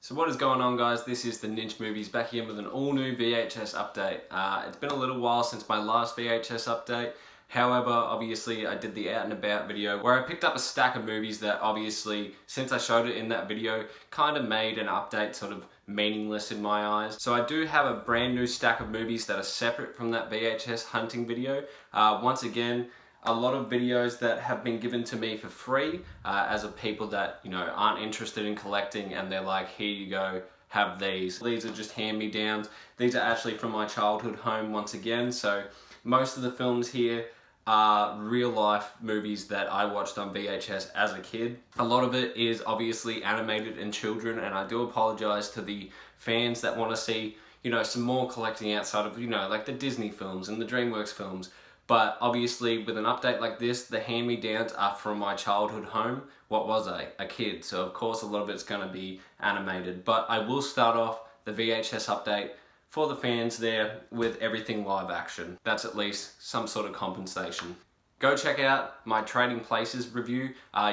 So what is going on, guys? This is the Ninja Movies back again with an all new VHS update. It's been a little while since my last VHS update. However, obviously I did the out and about video where I picked up a stack of movies that obviously, since I showed it in that video, kind of made an update sort of meaningless in my eyes. So I do have a brand new stack of movies that are separate from that VHS hunting video. Once again, a lot of videos that have been given to me for free as of people that, you know, aren't interested in collecting, and they're like, here you go, have these. These are just hand-me-downs. These are actually from my childhood home once again, so most of the films here are real-life movies that I watched on VHS as a kid. A lot of it is obviously animated and children, and I do apologize to the fans that want to see, you know, some more collecting outside of, you know, like the Disney films and the DreamWorks films. But obviously with an update like this, the hand-me-downs are from my childhood home. What was I? A kid. So of course a lot of it's going to be animated. But I will start off the VHS update for the fans there with everything live action. That's at least some sort of compensation. Go check out my Trading Places review.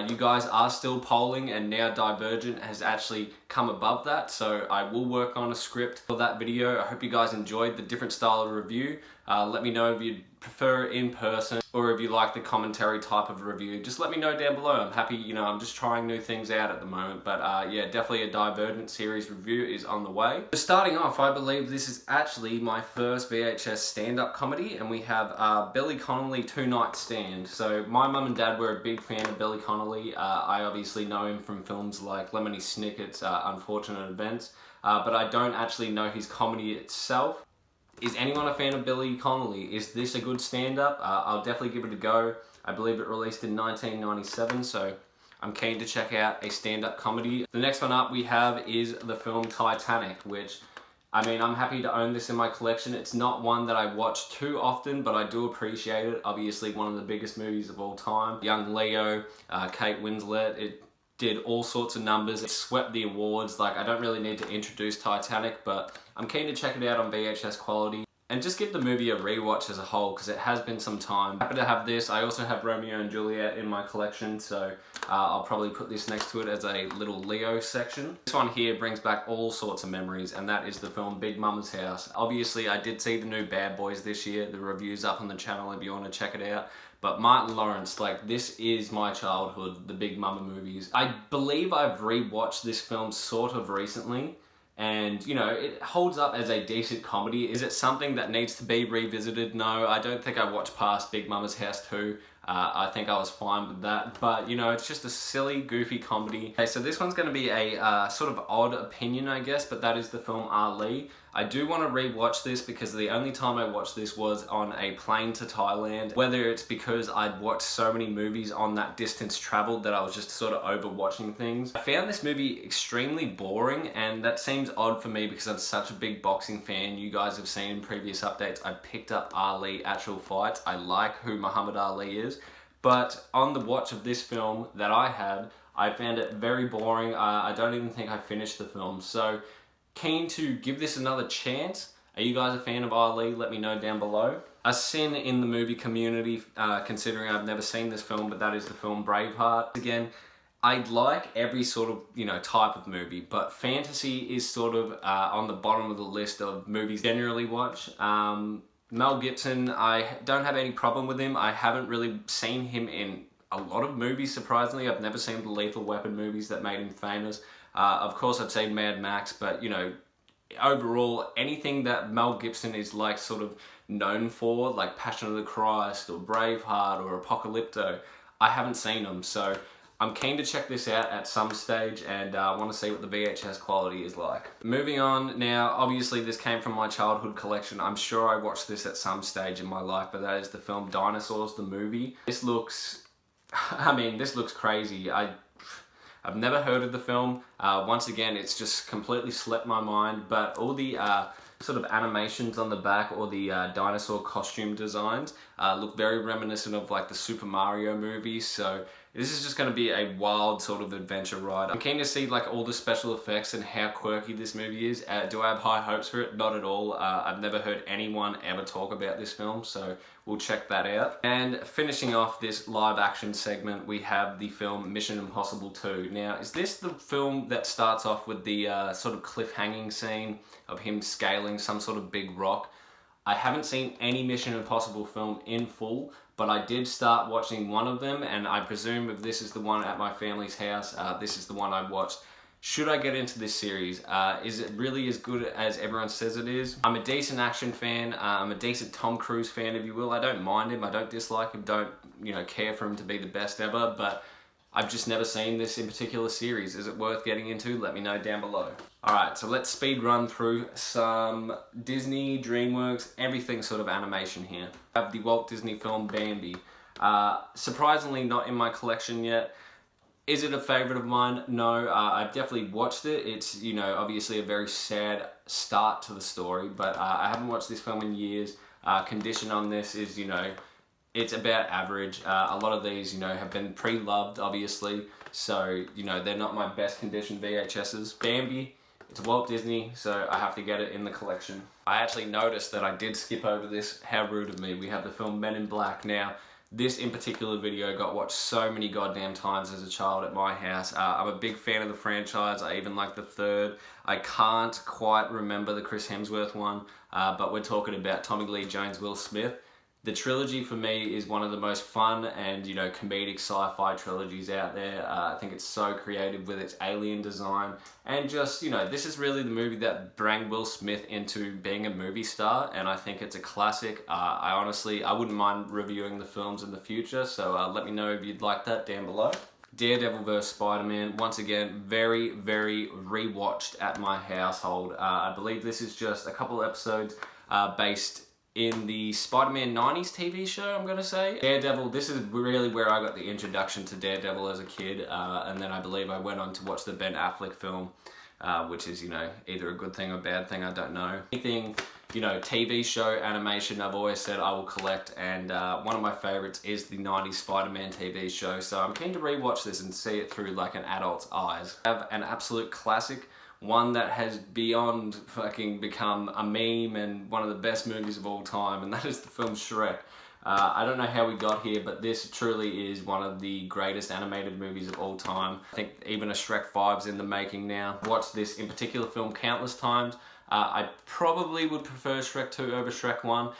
You guys are still polling, and now Divergent has actually come above that, so I will work on a script for that video. I hope you guys enjoyed the different style of review. Let me know if you'd prefer it in person or if you like the commentary type of review. Just let me know down below. I'm happy, you know, I'm just trying new things out at the moment, but yeah, definitely a Divergent series review is on the way. So starting off, I believe this is actually my first VHS stand-up comedy, and we have Billy Connolly Two Night Stand. So my mum and dad were a big fan of Billy Connolly. I obviously know him from films like Lemony Snicket's Unfortunate Events, but I don't actually know his comedy itself. Is anyone a fan of Billy Connolly? Is this a good stand-up? I'll definitely give it a go. I believe it released in 1997, so I'm keen to check out a stand-up comedy. The next one up we have is the film Titanic, which, I mean, I'm happy to own this in my collection. It's not one that I watch too often, but I do appreciate it. Obviously, one of the biggest movies of all time. Young Leo, Kate Winslet, it did all sorts of numbers. It swept the awards. Like, I don't really need to introduce Titanic, but I'm keen to check it out on VHS quality and just give the movie a rewatch as a whole, because it has been some time. Happy to have this. I also have Romeo and Juliet in my collection, so I'll probably put this next to it as a little Leo section. This one here brings back all sorts of memories, and that is the film Big Mama's House. Obviously, I did see the new Bad Boys this year. The review's up on the channel if you want to check it out. But Martin Lawrence, like, this is my childhood, the Big Mama movies. I believe I've rewatched this film sort of recently, and, you know, it holds up as a decent comedy. Is it something that needs to be revisited? No, I don't think I watched past Big Mama's House 2. I think I was fine with that, but, you know, it's just a silly, goofy comedy. Okay, so this one's going to be a sort of odd opinion, I guess, but that is the film Ali. I do want to rewatch this because the only time I watched this was on a plane to Thailand. Whether it's because I'd watched so many movies on that distance traveled that I was just sort of over watching things. I found this movie extremely boring, and that seems odd for me because I'm such a big boxing fan. You guys have seen in previous updates, I picked up Ali actual fights. I like who Muhammad Ali is. But on the watch of this film that I had, I found it very boring. I don't even think I finished the film. So, keen to give this another chance. Are you guys a fan of Ali? Let me know down below. A sin in the movie community, considering I've never seen this film, but that is the film Braveheart. Again, I like every sort of, you know, type of movie, but fantasy is sort of on the bottom of the list of movies I generally watch. Mel Gibson, I don't have any problem with him. I haven't really seen him in a lot of movies, surprisingly. I've never seen the Lethal Weapon movies that made him famous. Of course, I've seen Mad Max, but, you know, overall, anything that Mel Gibson is, like, sort of known for, like Passion of the Christ or Braveheart or Apocalypto, I haven't seen them, so I'm keen to check this out at some stage, and I want to see what the VHS quality is like. Moving on, now, obviously this came from my childhood collection. I'm sure I watched this at some stage in my life, but that is the film Dinosaurs, the movie. This looks, I mean, this looks crazy. I've never heard of the film. Once again, it's just completely slipped my mind, but all the sort of animations on the back, or the dinosaur costume designs, look very reminiscent of, like, the Super Mario movies, so This is just going to be a wild sort of adventure ride. I'm keen to see like all the special effects and how quirky this movie is. Do I have high hopes for it? Not at all. I've never heard anyone ever talk about this film, so we'll check that out. And finishing off this live action segment, we have the film Mission Impossible 2. Now, is this the film that starts off with the sort of cliffhanging scene of him scaling some sort of big rock? I haven't seen any Mission Impossible film in full, but I did start watching one of them, and I presume if this is the one at my family's house, this is the one I watched. Should I get into this series? Is it really as good as everyone says it is? I'm a decent action fan. I'm a decent Tom Cruise fan, if you will. I don't mind him. I don't dislike him. Don't, care for him to be the best ever, but I've just never seen this in particular series. Is it worth getting into? Let me know down below. Alright, so let's speed run through some Disney, DreamWorks, everything sort of animation here. I have the Walt Disney film Bambi. Surprisingly not in my collection yet. Is it a favorite of mine? No, I've definitely watched it. It's, obviously a very sad start to the story, but I haven't watched this film in years. Condition on this is, it's about average. A lot of these, have been pre-loved, obviously. So, they're not my best condition VHSs. Bambi, it's Walt Disney, so I have to get it in the collection. I actually noticed that I did skip over this. How rude of me. We have the film Men in Black. Now, this in particular video got watched so many goddamn times as a child at my house. I'm a big fan of the franchise. I even like the third. I can't quite remember the Chris Hemsworth one, but we're talking about Tommy Lee Jones, Will Smith. The trilogy for me is one of the most fun and, comedic sci-fi trilogies out there. I think it's so creative with its alien design. And just, this is really the movie that brought Will Smith into being a movie star. And I think it's a classic. I wouldn't mind reviewing the films in the future. So let me know if you'd like that down below. Daredevil vs. Spider-Man, once again, very, very rewatched at my household. I believe this is just a couple episodes based in the Spider-Man 90s TV show, I'm gonna say. Daredevil, this is really where I got the introduction to Daredevil as a kid, and then I believe I went on to watch the Ben Affleck film, which is, either a good thing or bad thing, I don't know. Anything, TV show, animation, I've always said I will collect, and one of my favorites is the 90s Spider-Man TV show, so I'm keen to rewatch this and see it through like an adult's eyes. I have an absolute classic, one that has beyond fucking become a meme and one of the best movies of all time, and that is the film Shrek. I don't know how we got here, but this truly is one of the greatest animated movies of all time. I think even a Shrek 5's in the making now. Watched this in particular film countless times. I probably would prefer Shrek 2 over Shrek 1,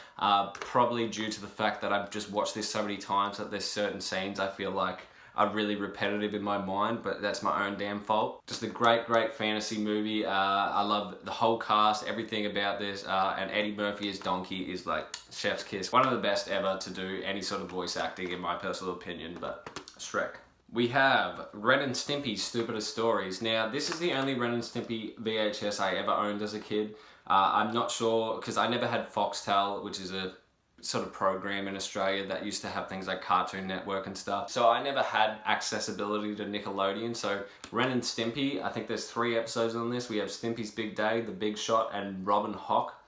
probably due to the fact that I've just watched this so many times that there's certain scenes I feel like are really repetitive in my mind, but that's my own damn fault. Just a great, great fantasy movie. I love the whole cast, everything about this, and Eddie Murphy as Donkey is like chef's kiss. One of the best ever to do any sort of voice acting in my personal opinion, but Shrek. We have Ren and Stimpy's Stupidest Stories. Now, this is the only Ren and Stimpy VHS I ever owned as a kid. I'm not sure, because I never had Foxtel, which is a sort of program in Australia that used to have things like Cartoon Network and stuff. So I never had accessibility to Nickelodeon. So Ren and Stimpy, I think there's 3 episodes on this. We have Stimpy's Big Day, The Big Shot, and Robin Hock.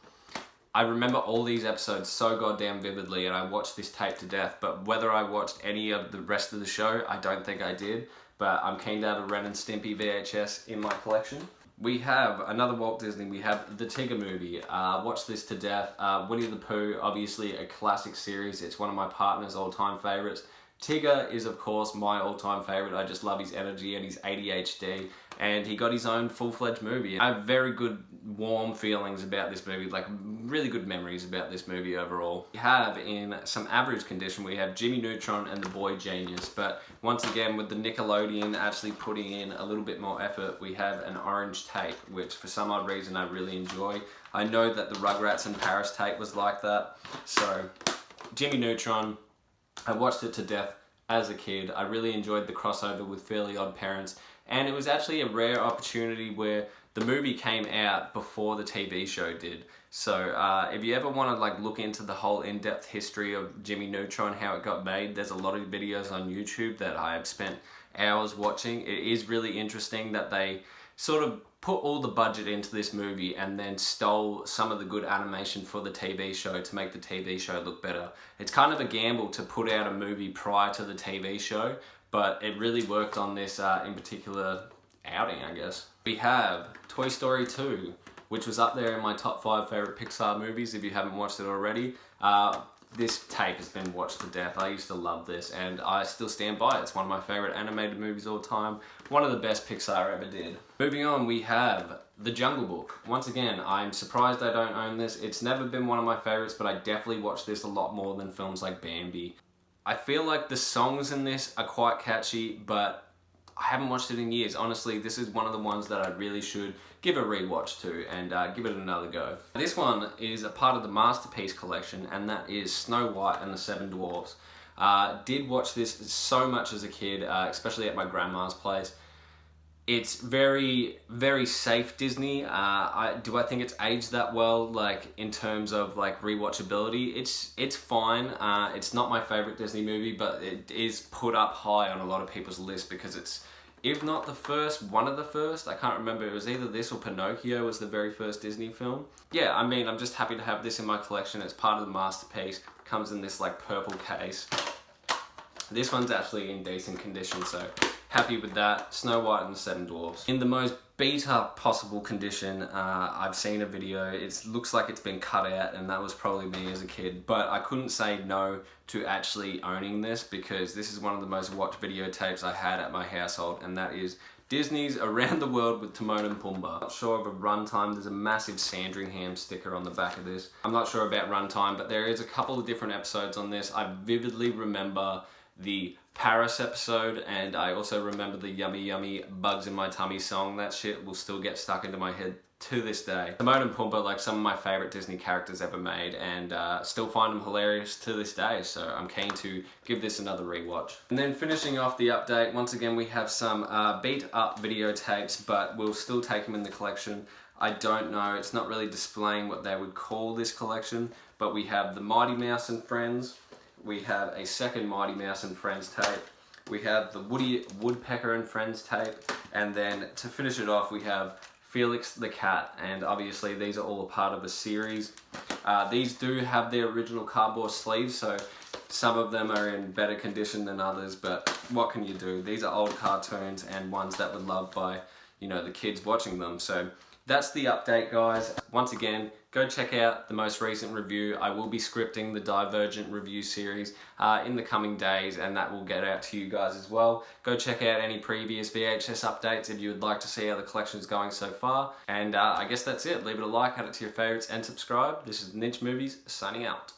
I remember all these episodes so goddamn vividly, and I watched this tape to death, but whether I watched any of the rest of the show, I don't think I did. But I'm keen to have a Ren and Stimpy VHS in my collection. We have another Walt Disney. We have the Tigger movie. Watched this to death. Winnie the Pooh, obviously a classic series. It's one of my partner's all-time favorites. Tigger is, of course, my all-time favorite. I just love his energy and his ADHD. And he got his own full-fledged movie. I have very good, warm feelings about this movie, like really good memories about this movie overall. We have, in some average condition, we have Jimmy Neutron and the Boy Genius. But once again, with the Nickelodeon actually putting in a little bit more effort, we have an orange tape, which for some odd reason I really enjoy. I know that the Rugrats and Paris tape was like that. So, Jimmy Neutron, I watched it to death as a kid. I really enjoyed the crossover with Fairly Odd Parents, and it was actually a rare opportunity where the movie came out before the TV show did. So if you ever want to like look into the whole in-depth history of Jimmy Neutron, how it got made, there's a lot of videos on YouTube that I have spent hours watching. It is really interesting that they sort of put all the budget into this movie and then stole some of the good animation for the TV show to make the TV show look better. It's kind of a gamble to put out a movie prior to the TV show, but it really worked on this in particular outing, I guess. We have Toy Story 2, which was up there in my top 5 favorite Pixar movies if you haven't watched it already. This tape has been watched to death. I used to love this and I still stand by it. It's one of my favorite animated movies of all time. One of the best Pixar ever did. Moving on, we have The Jungle Book. Once again, I'm surprised I don't own this. It's never been one of my favorites, but I definitely watch this a lot more than films like Bambi. I feel like the songs in this are quite catchy, but I haven't watched it in years. Honestly, this is one of the ones that I really should give a rewatch to and give it another go. This one is a part of the Masterpiece Collection, and that is Snow White and the Seven Dwarfs. Did watch this so much as a kid, especially at my grandma's place. It's very, very safe Disney. Do I think it's aged that well, like in terms of like rewatchability? It's fine. It's not my favorite Disney movie, but it is put up high on a lot of people's list because it's, if not the first, one of the first. I can't remember. It was either this or Pinocchio was the very first Disney film. Yeah, I mean, I'm just happy to have this in my collection. It's part of the Masterpiece. Comes in this like purple case. This one's actually in decent condition, so happy with that. Snow White and the Seven Dwarfs. In the most beat up possible condition, I've seen a video. It looks like it's been cut out, and that was probably me as a kid, but I couldn't say no to actually owning this because this is one of the most watched videotapes I had at my household, and that is Disney's Around the World with Timon and Pumbaa. Not sure of a runtime. There's a massive Sandringham sticker on the back of this. I'm not sure about runtime, but there is a couple of different episodes on this. I vividly remember the Paris episode, and I also remember the Yummy Yummy Bugs in My Tummy song. That shit will still get stuck into my head to this day. Timon and Pumbaa, like some of my favorite Disney characters ever made, and still find them hilarious to this day, so I'm keen to give this another rewatch. And then finishing off the update, once again we have some beat up videotapes, but we'll still take them in the collection. I don't know, it's not really displaying what they would call this collection, but we have the Mighty Mouse and Friends. We have a second Mighty Mouse and Friends tape. We have the Woody Woodpecker and Friends tape. And then to finish it off, we have Felix the Cat. And obviously these are all a part of a series. These do have their original cardboard sleeves, so some of them are in better condition than others, but what can you do? These are old cartoons and ones that were loved by, you know, the kids watching them. So that's the update, guys. Once again, go check out the most recent review. I will be scripting the Divergent review series in the coming days, and that will get out to you guys as well. Go check out any previous VHS updates if you would like to see how the collection is going so far. And I guess that's it. Leave it a like, add it to your favorites, and subscribe. This is Ninja Movies, signing out.